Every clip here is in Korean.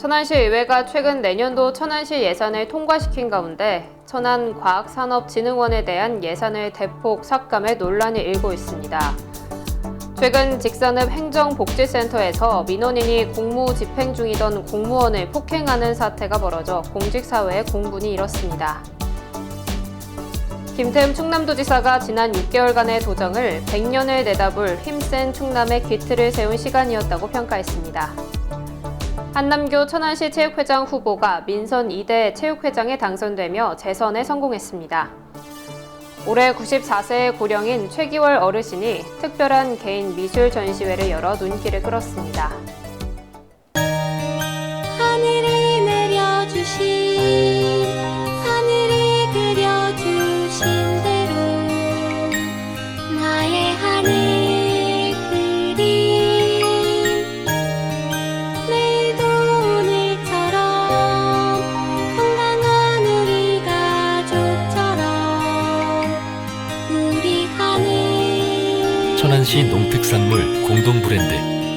천안시의회가 최근 내년도 천안시 예산을 통과시킨 가운데 천안과학산업진흥원에 대한 예산을 대폭 삭감해 논란이 일고 있습니다. 최근 직산읍 행정복지센터에서 민원인이 공무 집행 중이던 공무원을 폭행하는 사태가 벌어져 공직사회의 공분이 일었습니다. 김태흠 충남도지사가 지난 6개월간의 도정을 100년을 내다볼 힘센 충남의 기틀을 세운 시간이었다고 평가했습니다. 한남교 천안시 체육회장 후보가 민선 2대 체육회장에 당선되며 재선에 성공했습니다. 올해 94세의 고령인 최기월 어르신이 특별한 개인 미술 전시회를 열어 눈길을 끌었습니다. 하늘이 내려주신 하늘이 그려주신 대로 나의 하늘 그림 내일도 오늘처럼 건강한 우리 가족처럼 우리 하늘. 천안시 농특산물 공동 브랜드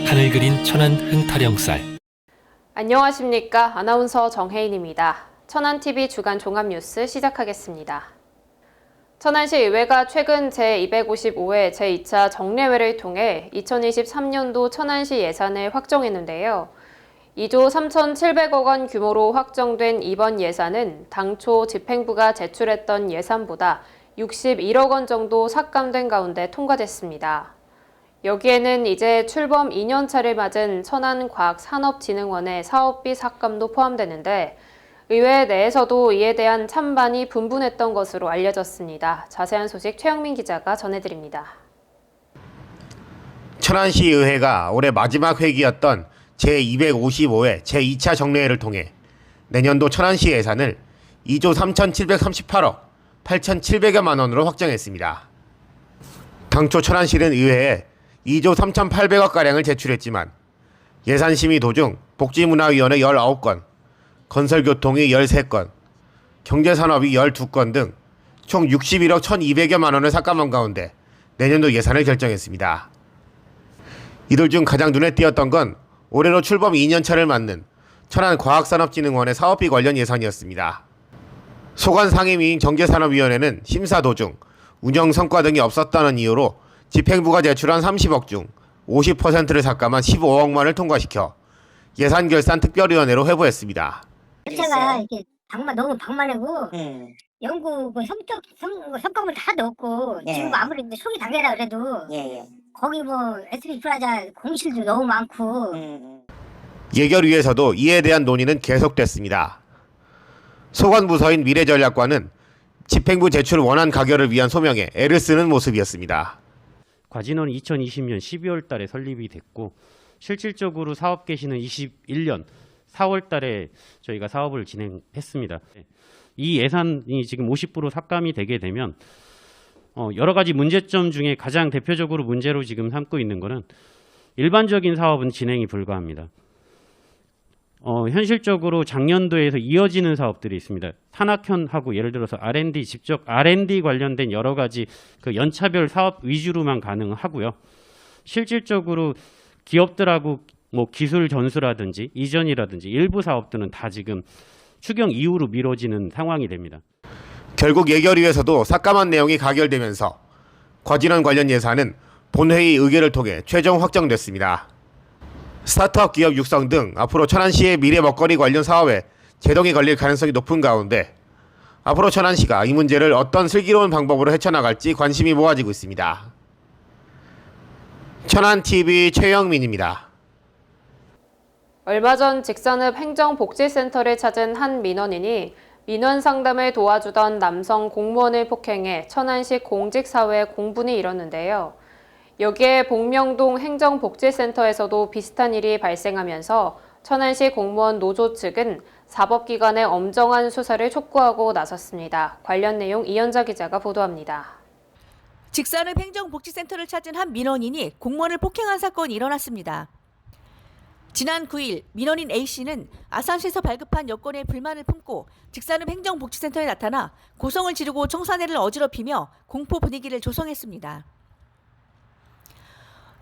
하늘 그린 천안 흥타령쌀. 안녕하십니까. 아나운서 정혜인입니다. 천안TV 주간 종합뉴스 시작하겠습니다. 천안시 의회가 최근 제255회 제2차 정례회를 통해 2023년도 천안시 예산을 확정했는데요. 2조 3,700억 원 규모로 확정된 이번 예산은 당초 집행부가 제출했던 예산보다 61억 원 정도 삭감된 가운데 통과됐습니다. 여기에는 이제 출범 2년차를 맞은 천안과학산업진흥원의 사업비 삭감도 포함되는데 의회 내에서도 이에 대한 찬반이 분분했던 것으로 알려졌습니다. 자세한 소식 최영민 기자가 전해드립니다. 천안시의회가 올해 마지막 회기였던 제255회 제2차 정례회를 통해 내년도 천안시 예산을 2조 3,738억 8,700여만 원으로 확정했습니다. 당초 천안시는 의회에 2조 3,800억가량을 제출했지만 예산심의 도중 복지문화위원회 19건, 건설교통위 13건, 경제산업위 12건 등 총 61억 1,200여만 원을 삭감한 가운데 내년도 예산을 결정했습니다. 이들 중 가장 눈에 띄었던 건 올해로 출범 2년차를 맞는 천안과학산업진흥원의 사업비 관련 예산이었습니다. 소관상임위인 경제산업위원회는 심사 도중 운영 성과 등이 없었다는 이유로 집행부가 제출한 30억 중 50%를 삭감한 15억만 원을 통과시켜 예산결산특별위원회로 회부했습니다. 제가 이렇게 너무 방만하고 연구 성과물 다 넣었고 지금 아무리 초기 단계라 그래도 거기 SP 플라자 공실도 너무 많고 예결위에서도 이에 대한 논의는 계속됐습니다. 소관부서인 미래전략과는 집행부 제출 원안 가결을 위한 소명에 애를 쓰는 모습이었습니다. 과진원은 2020년 12월 달에 설립이 됐고 실질적으로 사업 개시는 21년 4월 달에 저희가 사업을 진행했습니다. 이 예산이 지금 50% 삭감이 되게 되면 여러 가지 문제점 중에 가장 대표적으로 문제로 지금 삼고 있는 것은 일반적인 사업은 진행이 불가합니다. 현실적으로 작년도에서 이어지는 사업들이 있습니다. 산학현하고 예를 들어서 R&D, 직접 R&D 관련된 여러 가지 그 연차별 사업 위주로만 가능하고요. 실질적으로 기업들하고 기술 전수라든지 이전이라든지 일부 사업들은 다 지금 추경 이후로 미뤄지는 상황이 됩니다. 결국 예결위에서도 삭감한 내용이 가결되면서 과진원 관련 예산은 본회의 의결을 통해 최종 확정됐습니다. 스타트업 기업 육성 등 앞으로 천안시의 미래 먹거리 관련 사업에 제동이 걸릴 가능성이 높은 가운데 앞으로 천안시가 이 문제를 어떤 슬기로운 방법으로 헤쳐나갈지 관심이 모아지고 있습니다. 천안TV 최영민입니다. 얼마 전 직산읍 행정복지센터를 찾은 한 민원인이 민원 상담을 도와주던 남성 공무원을 폭행해 천안시 공직사회의 공분이 일었는데요. 여기에 복명동 행정복지센터에서도 비슷한 일이 발생하면서 천안시 공무원 노조 측은 사법기관의 엄정한 수사를 촉구하고 나섰습니다. 관련 내용 이현자 기자가 보도합니다. 직산읍 행정복지센터를 찾은 한 민원인이 공무원을 폭행한 사건이 일어났습니다. 지난 9일 민원인 A씨는 아산시에서 발급한 여권에 불만을 품고 직산읍 행정복지센터에 나타나 고성을 지르고 청사내를 어지럽히며 공포 분위기를 조성했습니다.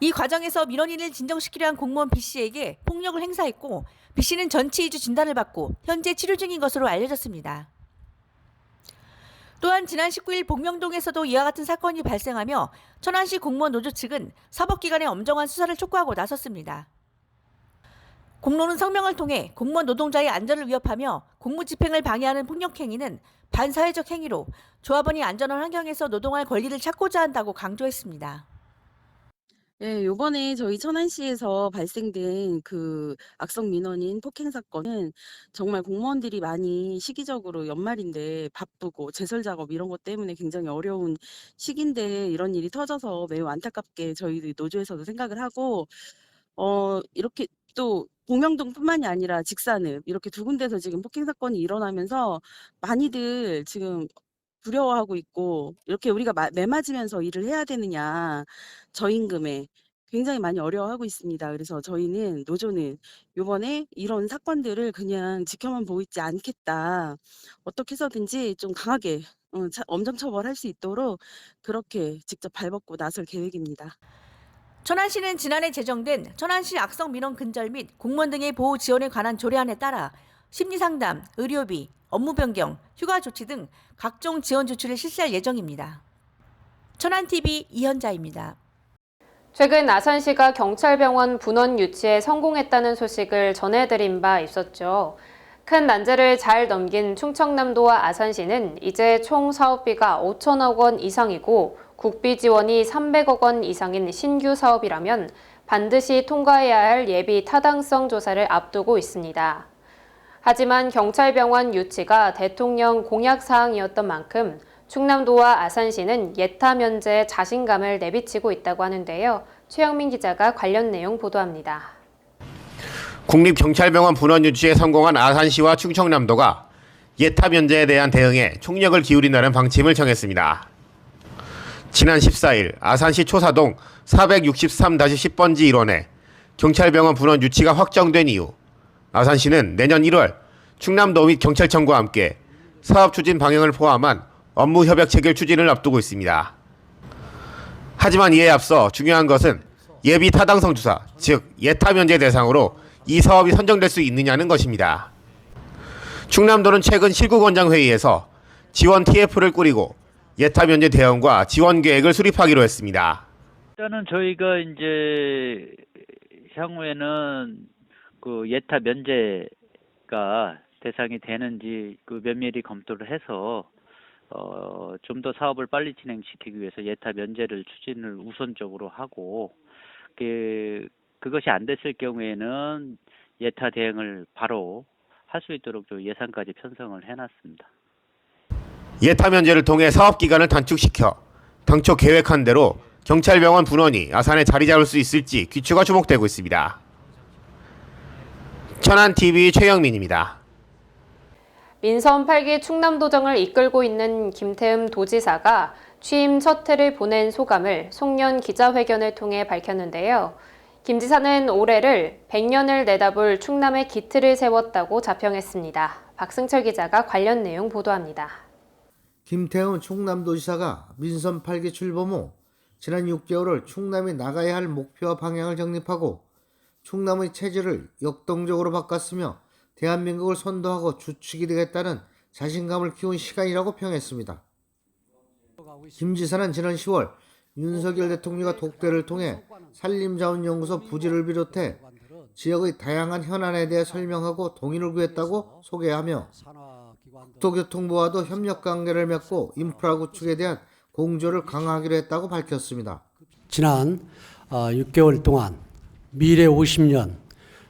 이 과정에서 민원인을 진정시키려 한 공무원 B씨에게 폭력을 행사했고 B씨는 전치 2주 진단을 받고 현재 치료 중인 것으로 알려졌습니다. 또한 지난 19일 복명동에서도 이와 같은 사건이 발생하며 천안시 공무원 노조 측은 사법기관의 엄정한 수사를 촉구하고 나섰습니다. 공로는 성명을 통해 공무원 노동자의 안전을 위협하며 공무집행을 방해하는 폭력행위는 반사회적 행위로 조합원이 안전한 환경에서 노동할 권리를 찾고자 한다고 강조했습니다. 네, 요번에 저희 천안시에서 발생된 그 악성 민원인 폭행 사건은 정말 공무원들이 많이 시기적으로 연말인데 바쁘고 제설 작업 이런 것 때문에 굉장히 어려운 시기인데 이런 일이 터져서 매우 안타깝게 저희 노조에서도 생각을 하고 이렇게 또 복명동뿐만이 아니라 직산읍 이렇게 두 군데서 지금 폭행 사건이 일어나면서 많이들 지금 두려워하고 있고 이렇게 우리가 매 맞으면서 일을 해야 되느냐 저임금에 굉장히 많이 어려워하고 있습니다. 그래서 저희는 노조는 이번에 이런 사건들을 그냥 지켜만 보고 있지 않겠다. 어떻게 해서든지 좀 강하게 엄정 처벌할 수 있도록 그렇게 직접 발벗고 나설 계획입니다. 천안시는 지난해 제정된 천안시 악성 민원 근절 및 공무원 등의 보호 지원에 관한 조례안에 따라 심리상담, 의료비, 업무 변경, 휴가 조치 등 각종 지원 조치를 실시할 예정입니다. 천안TV 이현자입니다. 최근 아산시가 경찰병원 분원 유치에 성공했다는 소식을 전해드린 바 있었죠. 큰 난제를 잘 넘긴 충청남도와 아산시는 이제 총 사업비가 5천억 원 이상이고 국비 지원이 300억 원 이상인 신규 사업이라면 반드시 통과해야 할 예비 타당성 조사를 앞두고 있습니다. 하지만 경찰병원 유치가 대통령 공약 사항이었던 만큼 충남도와 아산시는 예타 면제에 자신감을 내비치고 있다고 하는데요. 최영민 기자가 관련 내용 보도합니다. 국립경찰병원 분원 유치에 성공한 아산시와 충청남도가 예타 면제에 대한 대응에 총력을 기울인다는 방침을 정했습니다. 지난 14일 아산시 초사동 463-10번지 일원에 경찰병원 분원 유치가 확정된 이후 아산시는 내년 1월 충남도 및 경찰청과 함께 사업 추진 방향을 포함한 업무 협약 체결 추진을 앞두고 있습니다. 하지만 이에 앞서 중요한 것은 예비 타당성 조사, 즉 예타 면제 대상으로 이 사업이 선정될 수 있느냐는 것입니다. 충남도는 최근 실구권장 회의에서 지원 TF를 꾸리고 예타 면제 대응과 지원 계획을 수립하기로 했습니다. 일단은 저희가 이제 향후에는 그 예타 면제가 대상이 되는지 그 면밀히 검토를 해서 좀 더 사업을 빨리 진행시키기 위해서 예타 면제를 추진을 우선적으로 하고 그것이 안 됐을 경우에는 예타 대응을 바로 할 수 있도록 예산까지 편성을 해놨습니다. 예타 면제를 통해 사업 기간을 단축시켜 당초 계획한 대로 경찰병원 분원이 아산에 자리 잡을 수 있을지 귀추가 주목되고 있습니다. 천안TV 최영민입니다. 민선 8기 충남도정을 이끌고 있는 김태흠 도지사가 취임 첫 해를 보낸 소감을 송년 기자회견을 통해 밝혔는데요. 김 지사는 올해를 100년을 내다볼 충남의 기틀을 세웠다고 자평했습니다. 박승철 기자가 관련 내용 보도합니다. 김태흠 충남도지사가 민선 8기 출범 후 지난 6개월을 충남이 나가야 할 목표와 방향을 정립하고 충남의 체질을 역동적으로 바꿨으며 대한민국을 선도하고 주축이 되겠다는 자신감을 키운 시간이라고 평했습니다. 김 지사는 지난 10월 윤석열 대통령과 독대를 통해 산림자원연구소 부지를 비롯해 지역의 다양한 현안에 대해 설명하고 동의를 구했다고 소개하며 국토교통부와도 협력관계를 맺고 인프라 구축에 대한 공조를 강화하기로 했다고 밝혔습니다. 지난 6개월 동안 미래 50년,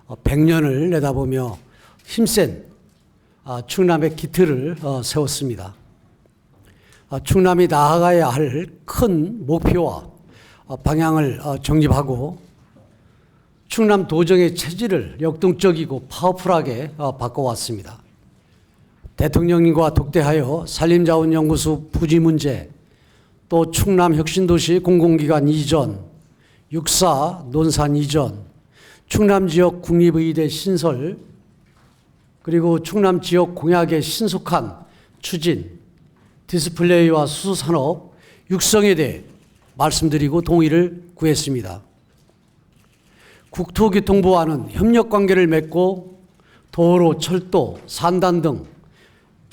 100년을 내다보며 힘센 충남의 기틀을 세웠습니다. 충남이 나아가야 할 큰 목표와 방향을 정립하고 충남 도정의 체질을 역동적이고 파워풀하게 바꿔왔습니다. 대통령님과 독대하여 산림자원연구소 부지 문제, 또 충남 혁신도시 공공기관 이전, 육사 논산 이전, 충남지역 국립의대 신설, 그리고 충남지역 공약의 신속한 추진, 디스플레이와 수소산업 육성에 대해 말씀드리고 동의를 구했습니다. 국토교통부와는 협력 관계를 맺고 도로, 철도, 산단 등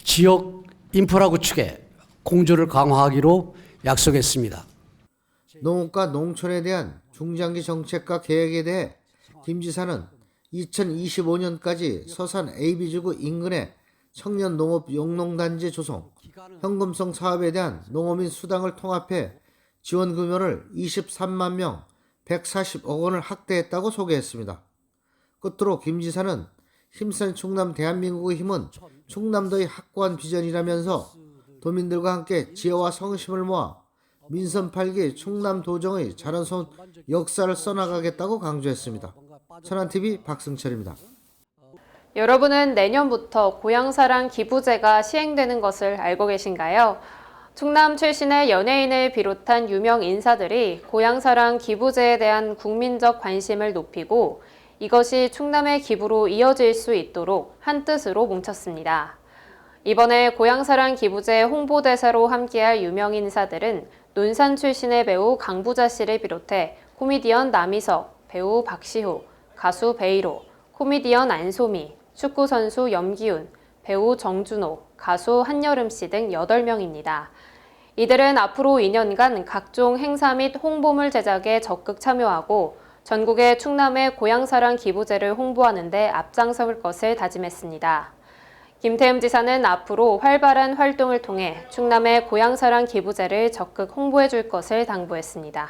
지역 인프라 구축에 공조를 강화하기로 약속했습니다. 농업과 농촌에 대한 중장기 정책과 계획에 대해 김 지사는 2025년까지 서산 AB지구 인근의 청년 농업 영농단지 조성, 현금성 사업에 대한 농어민 수당을 통합해 지원 규모를 23만 명, 140억 원을 확대했다고 소개했습니다. 끝으로 김 지사는 힘센 충남 대한민국의 힘은 충남도의 확고한 비전이라면서 도민들과 함께 지혜와 성심을 모아 민선 8기 충남 도정의 자랑스러운 역사를 써나가겠다고 강조했습니다. 천안TV 박승철입니다. 여러분은 내년부터 고향사랑 기부제가 시행되는 것을 알고 계신가요? 충남 출신의 연예인을 비롯한 유명 인사들이 고향사랑 기부제에 대한 국민적 관심을 높이고 이것이 충남의 기부로 이어질 수 있도록 한뜻으로 뭉쳤습니다. 이번에 고향사랑 기부제 홍보대사로 함께할 유명 인사들은 논산 출신의 배우 강부자 씨를 비롯해 코미디언 남희석, 배우 박시호, 가수 베이로, 코미디언 안소미, 축구선수 염기훈, 배우 정준호, 가수 한여름 씨 등 8명입니다. 이들은 앞으로 2년간 각종 행사 및 홍보물 제작에 적극 참여하고 전국의 충남의 고향사랑 기부제를 홍보하는 데 앞장설 것을 다짐했습니다. 김태흠 지사는 앞으로 활발한 활동을 통해 충남의 고향사랑 기부제를 적극 홍보해 줄 것을 당부했습니다.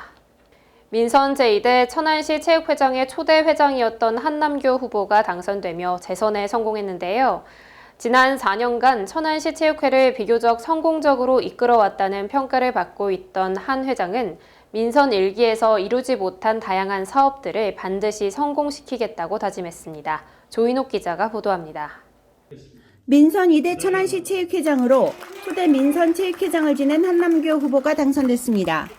민선 제2대 천안시 체육회장의 초대 회장이었던 한남교 후보가 당선되며 재선에 성공했는데요. 지난 4년간 천안시 체육회를 비교적 성공적으로 이끌어왔다는 평가를 받고 있던 한 회장은 민선 1기에서 이루지 못한 다양한 사업들을 반드시 성공시키겠다고 다짐했습니다. 조인옥 기자가 보도합니다. 민선 2대 천안시 체육회장으로 초대 민선 체육회장을 지낸 한남교 후보가 당선됐습니다.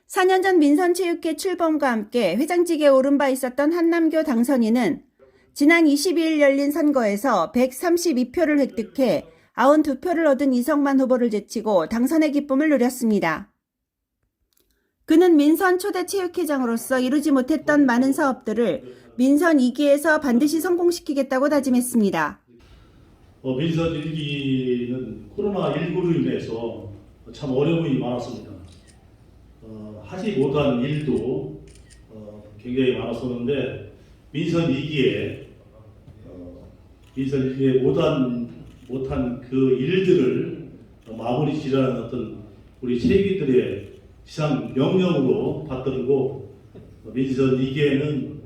4년 전 민선 체육회 출범과 함께 회장직에 오른 바 있었던 한남교 당선인은 지난 22일 열린 선거에서 132표를 획득해 92표를 얻은 이성만 후보를 제치고 당선의 기쁨을 누렸습니다. 그는 민선 초대 체육회장으로서 이루지 못했던 많은 사업들을 민선 2기에서 반드시 성공시키겠다고 다짐했습니다. 민선 1기는 코로나19로 인해서 참 어려움이 많았습니다. 하지 못한 일도 굉장히 많았었는데 민선 2기에 못한 그 일들을 마무리 지으라는 어떤 우리 체육인들의 지상 명령으로 받들고 민선 2기에는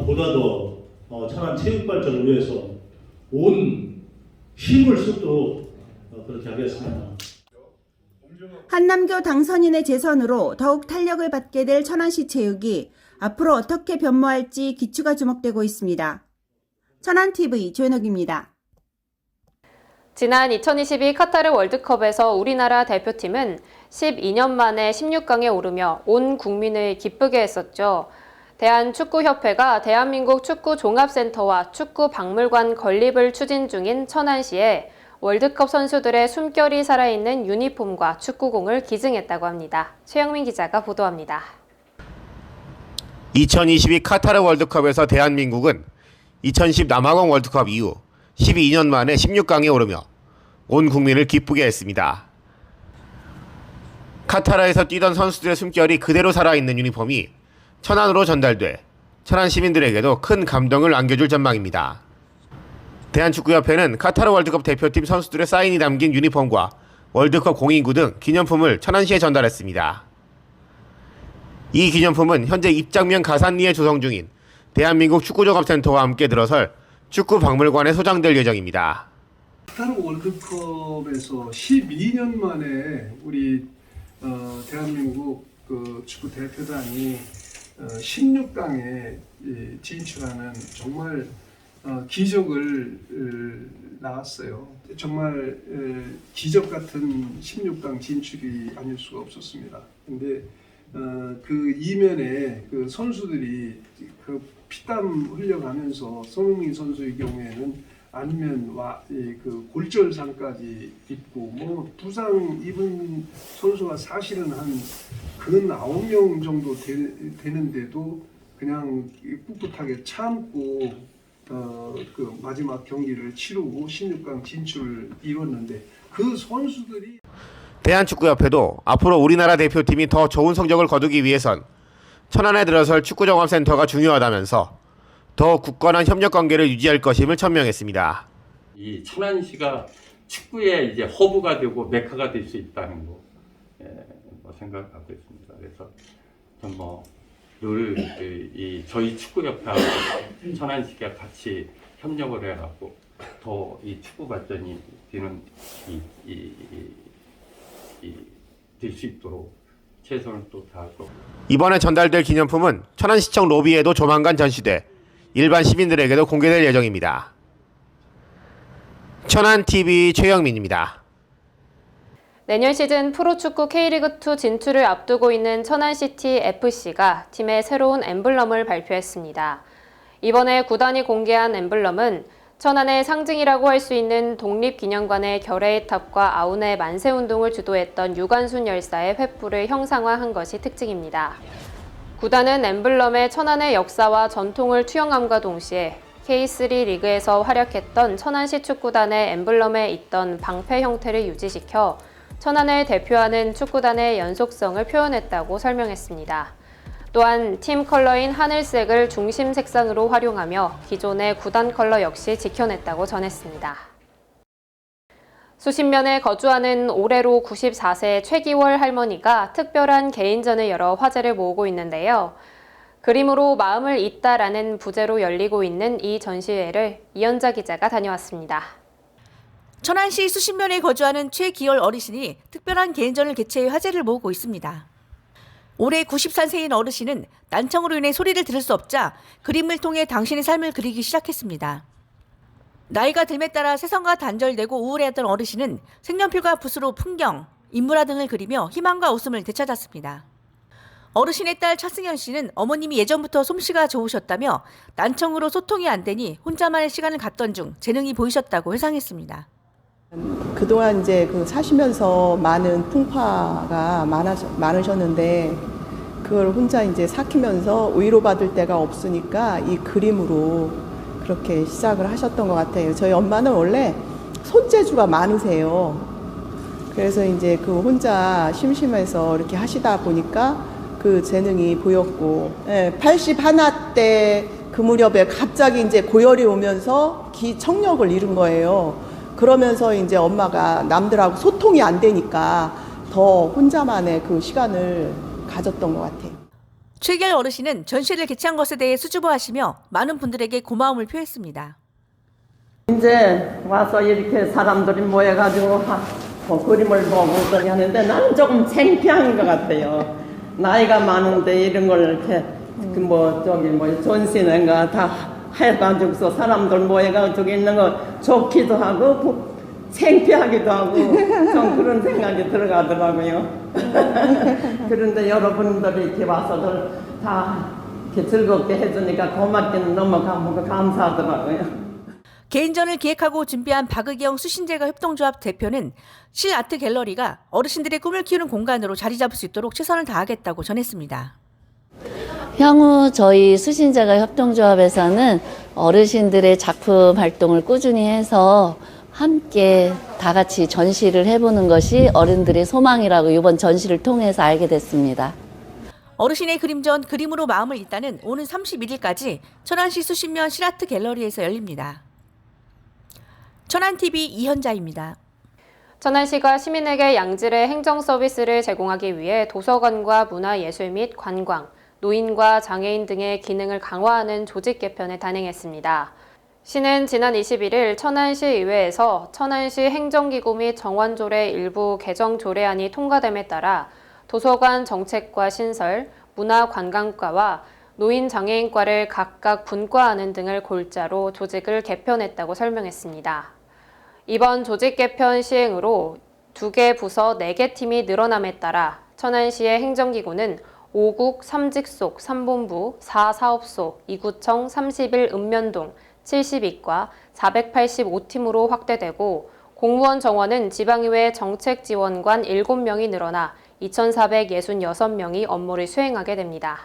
보다 더 천안 체육 발전을 위해서 온 힘을 쏟도록 그렇게 하겠습니다. 한남교 당선인의 재선으로 더욱 탄력을 받게 될 천안시 체육이 앞으로 어떻게 변모할지 기추가 주목되고 있습니다. 천안TV 조현옥입니다. 지난 2022 카타르 월드컵에서 우리나라 대표팀은 12년 만에 16강에 오르며 온 국민을 기쁘게 했었죠. 대한축구협회가 대한민국 축구종합센터와 축구박물관 건립을 추진 중인 천안시에 월드컵 선수들의 숨결이 살아있는 유니폼과 축구공을 기증했다고 합니다. 최영민 기자가 보도합니다. 2022 카타르 월드컵에서 대한민국은 2010 남아공 월드컵 이후 12년 만에 16강에 오르며 온 국민을 기쁘게 했습니다. 카타르에서 뛰던 선수들의 숨결이 그대로 살아있는 유니폼이 천안으로 전달돼 천안 시민들에게도 큰 감동을 안겨줄 전망입니다. 대한축구협회는 카타르 월드컵 대표팀 선수들의 사인이 담긴 유니폼과 월드컵 공인구 등 기념품을 천안시에 전달했습니다. 이 기념품은 현재 입장면 가산리에 조성 중인 대한민국 축구종합센터와 함께 들어설 축구박물관에 소장될 예정입니다. 카타르 월드컵에서 12년 만에 우리 대한민국 축구 대표단이 16강에 진출하는 정말 기적을 낳았어요. 정말 기적 같은 16강 진출이 아닐 수가 없었습니다. 근데 그 이면에 그 선수들이 그 피땀 흘려가면서 손흥민 선수의 경우에는 안면와 그 골절상까지 입고 뭐 부상 입은 선수가 사실은 한 9명 정도 되는데도 그냥 꿋꿋하게 참고 그 마지막 경기를 치르고 16강 진출을 이뤘는데 그 선수들이 대한축구협회도 앞으로 우리나라 대표팀이 더 좋은 성적을 거두기 위해선 천안에 들어설 축구종합센터가 중요하다면서 더 굳건한 협력관계를 유지할 것임을 천명했습니다. 이 천안시가 축구의 이제 허브가 되고 메카가 될 수 있다는 거 생각하고 있습니다. 그래서 늘 이 저희 축구협회하고 천안시가 같이 협력을 해갖고 더 이 축구 발전이 되는 될 수 있도록 최선을 또 다할 거고. 이번에 전달될 기념품은 천안시청 로비에도 조만간 전시돼 일반 시민들에게도 공개될 예정입니다. 천안TV 최영민입니다. 내년 시즌 프로축구 K리그2 진출을 앞두고 있는 천안시티FC가 팀의 새로운 엠블럼을 발표했습니다. 이번에 구단이 공개한 엠블럼은 천안의 상징이라고 할 수 있는 독립기념관의 결의의 탑과 아운의 만세운동을 주도했던 유관순 열사의 횃불을 형상화한 것이 특징입니다. 구단은 엠블럼에 천안의 역사와 전통을 투영함과 동시에 K3 리그에서 활약했던 천안시 축구단의 엠블럼에 있던 방패 형태를 유지시켜 천안을 대표하는 축구단의 연속성을 표현했다고 설명했습니다. 또한 팀 컬러인 하늘색을 중심 색상으로 활용하며 기존의 구단 컬러 역시 지켜냈다고 전했습니다. 수십면에 거주하는 올해로 94세 최기월 할머니가 특별한 개인전을 열어 화제를 모으고 있는데요. 그림으로 마음을 잇다라는 부제로 열리고 있는 이 전시회를 이현자 기자가 다녀왔습니다. 천안시 수십면에 거주하는 최기열 어르신이 특별한 개인전을 개최해 화제를 모으고 있습니다. 올해 93세인 어르신은 난청으로 인해 소리를 들을 수 없자 그림을 통해 당신의 삶을 그리기 시작했습니다. 나이가 들에 따라 세상과 단절되고 우울해했던 어르신은 색연필과 붓으로 풍경, 인물화 등을 그리며 희망과 웃음을 되찾았습니다. 어르신의 딸 차승현 씨는 어머님이 예전부터 솜씨가 좋으셨다며 난청으로 소통이 안 되니 혼자만의 시간을 갖던 중 재능이 보이셨다고 회상했습니다. 그동안 이제 사시면서 많은 풍파가 많으셨는데 그걸 혼자 이제 삭히면서 위로받을 데가 없으니까 이 그림으로 그렇게 시작을 하셨던 것 같아요. 저희 엄마는 원래 손재주가 많으세요. 그래서 이제 혼자 심심해서 이렇게 하시다 보니까 그 재능이 보였고, 81 때 그 무렵에 갑자기 이제 고열이 오면서 기청력을 잃은 거예요. 그러면서 이제 엄마가 남들하고 소통이 안 되니까 더 혼자만의 그 시간을 가졌던 것 같아요. 최기열 어르신은 전시를 개최한 것에 대해 수줍어하시며 많은 분들에게 고마움을 표했습니다. 이제 와서 이렇게 사람들이 모여가지고 그림을 보고 그러니 하는데 나는 조금 창피한 것 같아요. 나이가 많은데 이런 걸 이렇게 전시는가 다 해가지고서 사람들 모여가지고 있는 거 좋기도 하고 창피하기도 하고 좀 그런 생각이 들어가더라고요. 그런데 여러분들이 이렇게 와서들 다 이렇게 즐겁게 해주니까 고맙기는 너무 감사하더라고요. 개인전을 기획하고 준비한 박의경 수신제가 협동조합 대표는 실아트 갤러리가 어르신들의 꿈을 키우는 공간으로 자리 잡을 수 있도록 최선을 다하겠다고 전했습니다. 향후 저희 수신제가 협동조합에서는 어르신들의 작품 활동을 꾸준히 해서 함께 다 같이 전시를 해보는 것이 어른들의 소망이라고 이번 전시를 통해서 알게 됐습니다. 어르신의 그림전 그림으로 마음을 잇다는 오는 31일까지 천안시 수십면 실아트 갤러리에서 열립니다. 천안TV 이현자입니다. 천안시가 시민에게 양질의 행정 서비스를 제공하기 위해 도서관과 문화예술 및 관광, 노인과 장애인 등의 기능을 강화하는 조직 개편을 단행했습니다. 시는 지난 21일 천안시 의회에서 천안시 행정기구 및 정원조례 일부 개정 조례안이 통과됨에 따라 도서관 정책과 신설, 문화관광과와 노인장애인과를 각각 분과하는 등을 골자로 조직을 개편했다고 설명했습니다. 이번 조직 개편 시행으로 2개 부서 4개 팀이 늘어남에 따라 천안시의 행정기구는 5국 3직속 3본부 4사업소 2구청 31읍면동 72과 485팀으로 확대되고 공무원 정원은 지방의회 정책지원관 7명이 늘어나 2,466명이 업무를 수행하게 됩니다.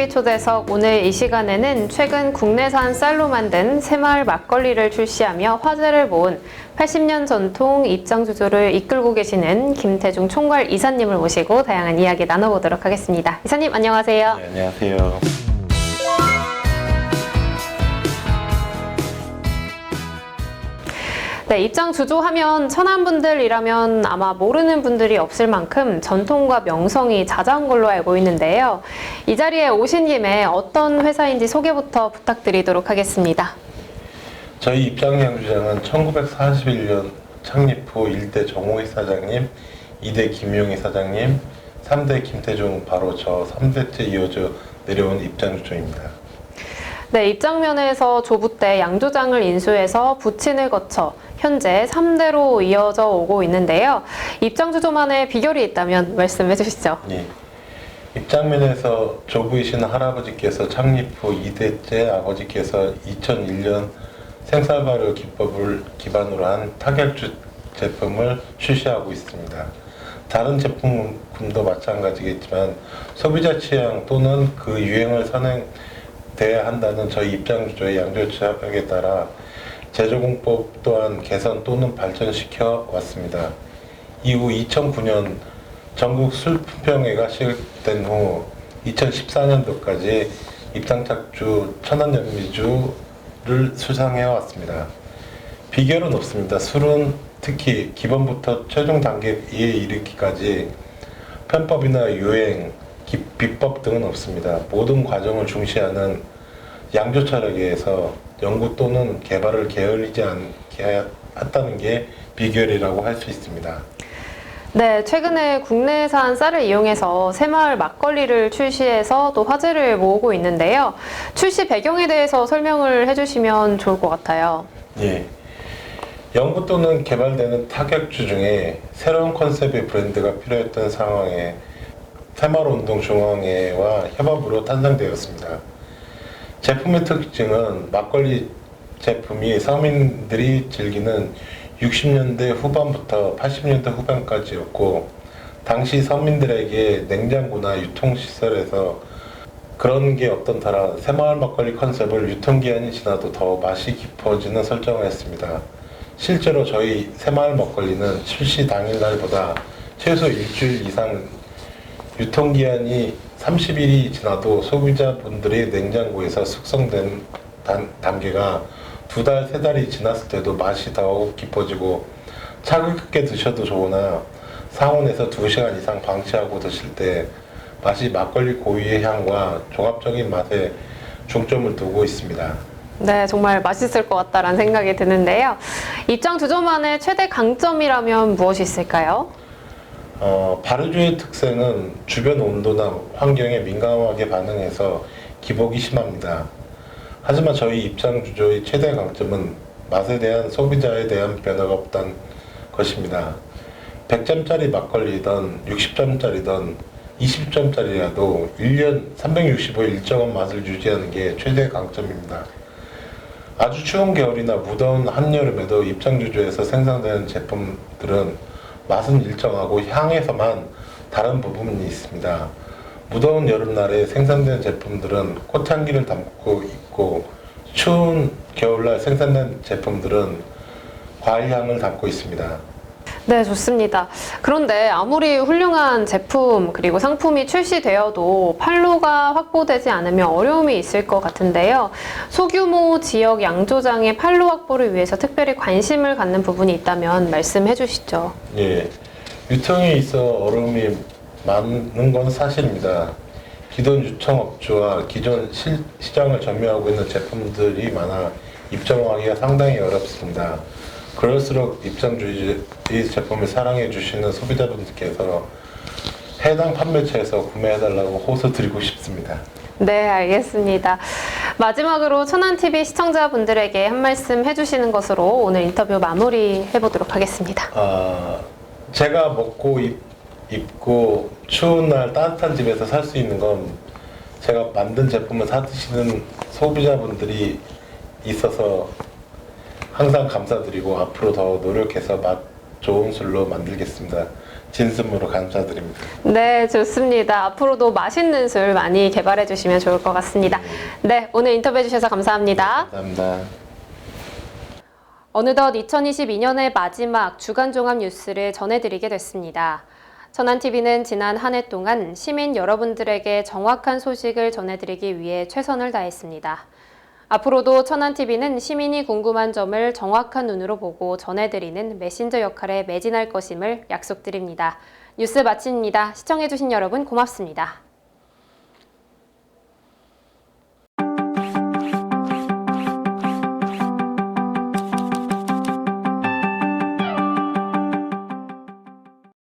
천안TV 초대석, 오늘 이 시간에는 최근 국내산 쌀로 만든 새마을 막걸리를 출시하며 화제를 모은 80년 전통 입장주조를 이끌고 계시는 김태중 총괄 이사님을 모시고 다양한 이야기 나눠보도록 하겠습니다. 이사님 안녕하세요. 네, 안녕하세요. 네, 입장 주조하면 천안분들이라면 아마 모르는 분들이 없을 만큼 전통과 명성이 자자한 걸로 알고 있는데요. 이 자리에 오신 김에 어떤 회사인지 소개부터 부탁드리도록 하겠습니다. 저희 입장양주장은 1941년 창립 후 1대 정호희 사장님, 2대 김용희 사장님, 3대 김태중, 바로 저 3대째 이어져 내려온 입장주조입니다. 네, 입장면에서 조부 때 양조장을 인수해서 부친을 거쳐 현재 3대로 이어져 오고 있는데요. 입장주조만의 비결이 있다면 말씀해 주시죠. 예. 입장면에서 조부이신 할아버지께서 창립 후 2대째 아버지께서 2001년 생쌀 발효 기법을 기반으로 한 타결주 제품을 출시하고 있습니다. 다른 제품도 마찬가지겠지만 소비자 취향 또는 그 유행을 선행돼야 한다는 저희 입장주조의 양조 취약에 따라 제조공법 또한 개선 또는 발전시켜 왔습니다. 이후 2009년 전국 술품평회가 시작된 후 2014년도까지 입장착주 천안연미주를 수상해 왔습니다. 비결은 없습니다. 술은 특히 기본부터 최종 단계에 이르기까지 편법이나 유행, 비법 등은 없습니다. 모든 과정을 중시하는 양조 철학에 의해서 연구 또는 개발을 게을리지 않게 했다는 게 비결이라고 할 수 있습니다. 네, 최근에 국내산 쌀을 이용해서 새마을 막걸리를 출시해서 또 화제를 모으고 있는데요. 출시 배경에 대해서 설명을 해주시면 좋을 것 같아요. 예. 연구 또는 개발되는 타격주 중에 새로운 컨셉의 브랜드가 필요했던 상황에 새마을운동중앙회와 협업으로 탄생되었습니다. 제품의 특징은 막걸리 제품이 서민들이 즐기는 60년대 후반부터 80년대 후반까지였고, 당시 서민들에게 냉장고나 유통시설에서 그런 게 없던 터라 새마을 막걸리 컨셉을 유통기한이 지나도 더 맛이 깊어지는 설정을 했습니다. 실제로 저희 새마을 막걸리는 출시 당일날보다 최소 일주일 이상 유통기한이 30일이 지나도 소비자분들의 냉장고에서 숙성된 단계가 2달, 3달이 지났을 때도 맛이 더욱 깊어지고 차갑게 드셔도 좋으나 상온에서 2시간 이상 방치하고 드실 때 맛이 막걸리 고유의 향과 종합적인 맛에 중점을 두고 있습니다. 네, 정말 맛있을 것 같다라는 생각이 드는데요. 입장주조만의 최대 강점이라면 무엇이 있을까요? 발효주의 특성은 주변 온도나 환경에 민감하게 반응해서 기복이 심합니다. 하지만 저희 입장주조의 최대 강점은 맛에 대한 소비자에 대한 변화가 없다는 것입니다. 100점짜리 막걸리든 60점짜리든 20점짜리라도 1년 365일 일정한 맛을 유지하는 게 최대 강점입니다. 아주 추운 겨울이나 무더운 한여름에도 입장주조에서 생산되는 제품들은 맛은 일정하고 향에서만 다른 부분이 있습니다. 무더운 여름날에 생산된 제품들은 꽃향기를 담고 있고, 추운 겨울날 생산된 제품들은 과일향을 담고 있습니다. 네, 좋습니다. 그런데 아무리 훌륭한 제품 그리고 상품이 출시되어도 판로가 확보되지 않으면 어려움이 있을 것 같은데요. 소규모 지역 양조장의 판로 확보를 위해서 특별히 관심을 갖는 부분이 있다면 말씀해 주시죠. 예, 유통에 있어 어려움이 많은 건 사실입니다. 기존 유통업주와 기존 시장을 점유하고 있는 제품들이 많아 입점하기가 상당히 어렵습니다. 그럴수록 입장주의 제품을 사랑해 주시는 소비자분들께서 해당 판매처에서 구매해달라고 호소드리고 싶습니다. 네, 알겠습니다. 마지막으로 천안TV 시청자분들에게 한 말씀 해주시는 것으로 오늘 인터뷰 마무리해보도록 하겠습니다. 제가 먹고 입고 추운 날 따뜻한 집에서 살 수 있는 건 제가 만든 제품을 사 드시는 소비자분들이 있어서 항상 감사드리고 앞으로 더 노력해서 좋은 술로 만들겠습니다. 진심으로 감사드립니다. 네, 좋습니다. 앞으로도 맛있는 술 많이 개발해 주시면 좋을 것 같습니다. 네, 오늘 인터뷰해 주셔서 감사합니다. 감사합니다. 어느덧 2022년의 마지막 주간 종합 뉴스를 전해드리게 됐습니다. 천안TV는 지난 한 해 동안 시민 여러분들에게 정확한 소식을 전해드리기 위해 최선을 다했습니다. 앞으로도 천안TV는 시민이 궁금한 점을 정확한 눈으로 보고 전해드리는 메신저 역할에 매진할 것임을 약속드립니다. 뉴스 마칩니다. 시청해주신 여러분 고맙습니다.